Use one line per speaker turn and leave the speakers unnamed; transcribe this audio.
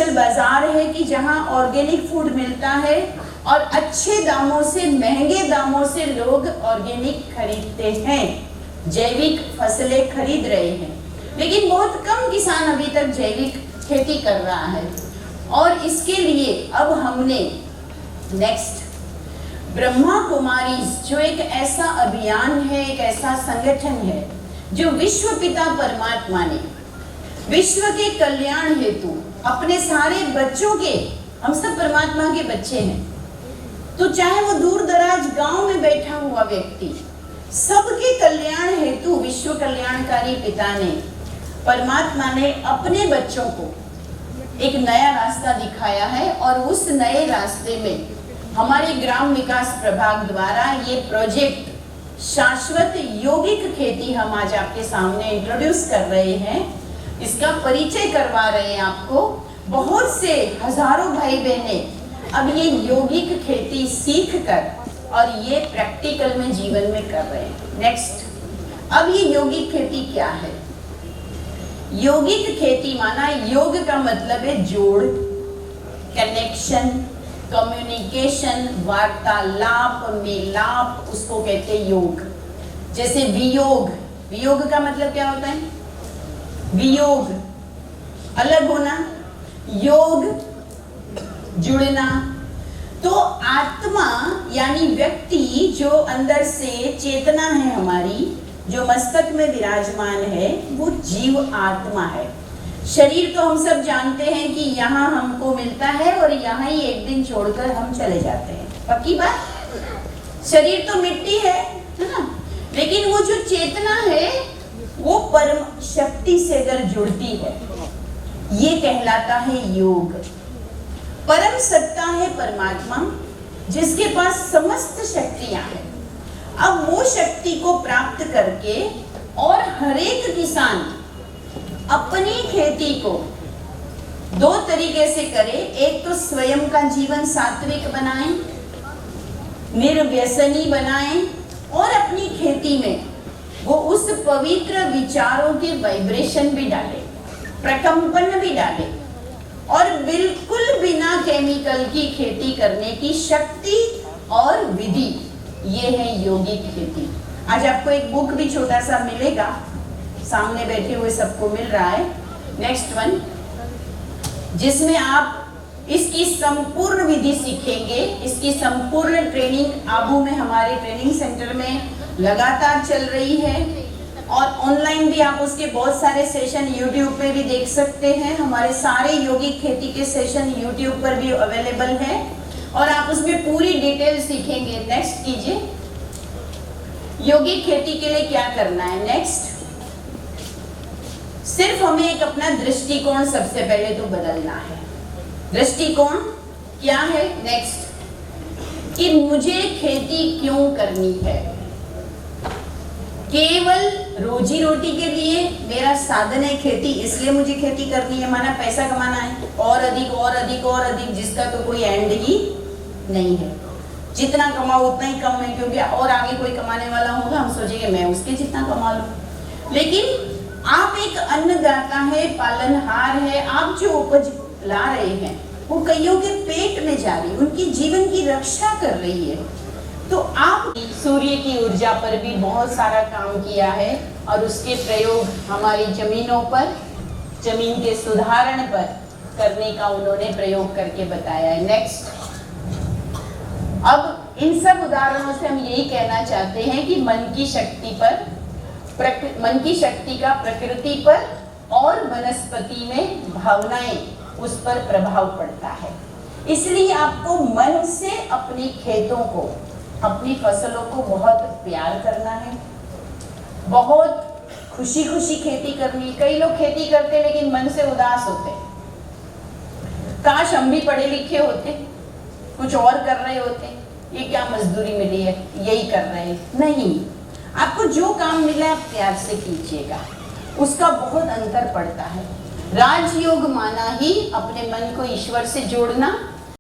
Special बाजार है कि जहां ऑर्गेनिक फूड मिलता है और अच्छे दामों से, महंगे दामों से लोग ऑर्गेनिक खरीदते हैं, जैविक फसलें खरीद रहे हैं। लेकिन बहुत कम किसान अभी तक जैविक खेती कर रहा है और इसके लिए अब हमने नेक्स्ट ब्रह्मा कुमारीज, जो एक ऐसा अभियान है, एक ऐसा संगठन है जो विश्व पिता परमात्मा ने विश्व के कल्याण हेतु अपने सारे बच्चों के, हम सब परमात्मा के बच्चे हैं, तो चाहे वो दूर दराज गांव में बैठा हुआ व्यक्ति, सबके कल्याण हेतु विश्व कल्याणकारी पिता ने, परमात्मा ने अपने बच्चों को एक नया रास्ता दिखाया है। और उस नए रास्ते में हमारे ग्राम विकास प्रभाग द्वारा ये प्रोजेक्ट शाश्वत यौगिक खेती हम आज आपके सामने इंट्रोड्यूस कर रहे हैं, इसका परिचय करवा रहे हैं आपको। बहुत से हजारों भाई बहने अब ये यौगिक खेती सीख कर और ये प्रैक्टिकल में जीवन में कर रहे हैं। नेक्स्ट, अब ये यौगिक खेती क्या है? यौगिक खेती माना, योग का मतलब है जोड़, कनेक्शन, कम्युनिकेशन, वार्तालाप, मिलाप, उसको कहते हैं योग। जैसे वियोग, वियोग का मतलब क्या होता है? वियोग अलग होना, योग जुड़ना। तो आत्मा यानी व्यक्ति, जो अंदर से चेतना है हमारी, जो मस्तक में विराजमान है, वो जीव आत्मा है। शरीर तो हम सब जानते हैं कि यहाँ हमको मिलता है और यहाँ ही एक दिन छोड़कर हम चले जाते हैं, पक्की बात। शरीर तो मिट्टी है ना, लेकिन वो जो चेतना है वो परम शक्ति से अगर जुड़ती है, ये कहलाता है योग। परम सत्ता है परमात्मा, जिसके पास समस्त शक्तियां हैं। अब वो शक्ति को प्राप्त करके और हर एक किसान अपनी खेती को दो तरीके से करे। एक तो स्वयं का जीवन सात्विक बनाएं, निर्व्यसनी बनाएं और अपनी खेती में वो उस पवित्र विचारों के वाइब्रेशन भी डाले, प्रकंपन भी डाले और बिल्कुल बिना केमिकल की खेती करने की शक्ति और विधि, ये है यौगिक खेती। आज आपको एक बुक भी छोटा सा मिलेगा, सामने बैठे हुए सबको मिल रहा है, नेक्स्ट वन, जिसमें आप इसकी संपूर्ण विधि सीखेंगे। इसकी संपूर्ण ट्रेनिंग आबू में हमारे ट्रेनिंग सेंटर में लगातार चल रही है और ऑनलाइन भी आप उसके बहुत सारे सेशन यूट्यूब पे भी देख सकते हैं। हमारे सारे यौगिक खेती के सेशन यूट्यूब पर भी अवेलेबल है और आप उसमें पूरी डिटेल सीखेंगे। नेक्स्ट कीजिए, यौगिक खेती के लिए क्या करना है? नेक्स्ट, सिर्फ हमें एक अपना दृष्टिकोण सबसे पहले तो बदलना है। दृष्टिकोण क्या है? नेक्स्ट, कि मुझे खेती क्यों करनी है? केवल रोजी रोटी के लिए मेरा साधन है खेती, इसलिए मुझे खेती करनी है, माना पैसा कमाना है और अधिक और अधिक और अधिक, जिसका तो कोई एंड ही नहीं है। जितना कमाओ उतना ही कम है, क्योंकि और आगे कोई कमाने वाला होगा, हम सोचेंगे मैं उसके जितना कमा लूं। लेकिन आप एक अन्नदाता है, पालनहार है, आप जो उपज ला रहे हैं वो कईयों के पेट में जा रही है, उनकी जीवन की रक्षा कर रही है। तो आप सूर्य की ऊर्जा पर भी बहुत सारा काम किया है और उसके प्रयोग हमारी जमीनों पर, जमीन के सुधारण पर करने का उन्होंने प्रयोग करके बताया है। नेक्स्ट, अब इन सब उदाहरणों से हम यही कहना चाहते हैं कि मन की शक्ति पर, मन की शक्ति का प्रकृति पर और वनस्पति में भावनाएं, उस पर प्रभाव पड़ता है। इसलिए आपको मन से अपनी खेतों को, अपनी फसलों को बहुत प्यार करना है, बहुत खुशी खुशी खेती करनी। कई लोग खेती करते लेकिन मन से उदास होते, काश हम भी पढ़े लिखे होते, कुछ और कर रहे होते, ये क्या मजदूरी मिली है यही कर रहे हैं। नहीं, आपको जो काम मिला है आप प्यार से कीजिएगा, उसका बहुत अंतर पड़ता है। राजयोग माना ही अपने मन को ईश्वर से जोड़ना,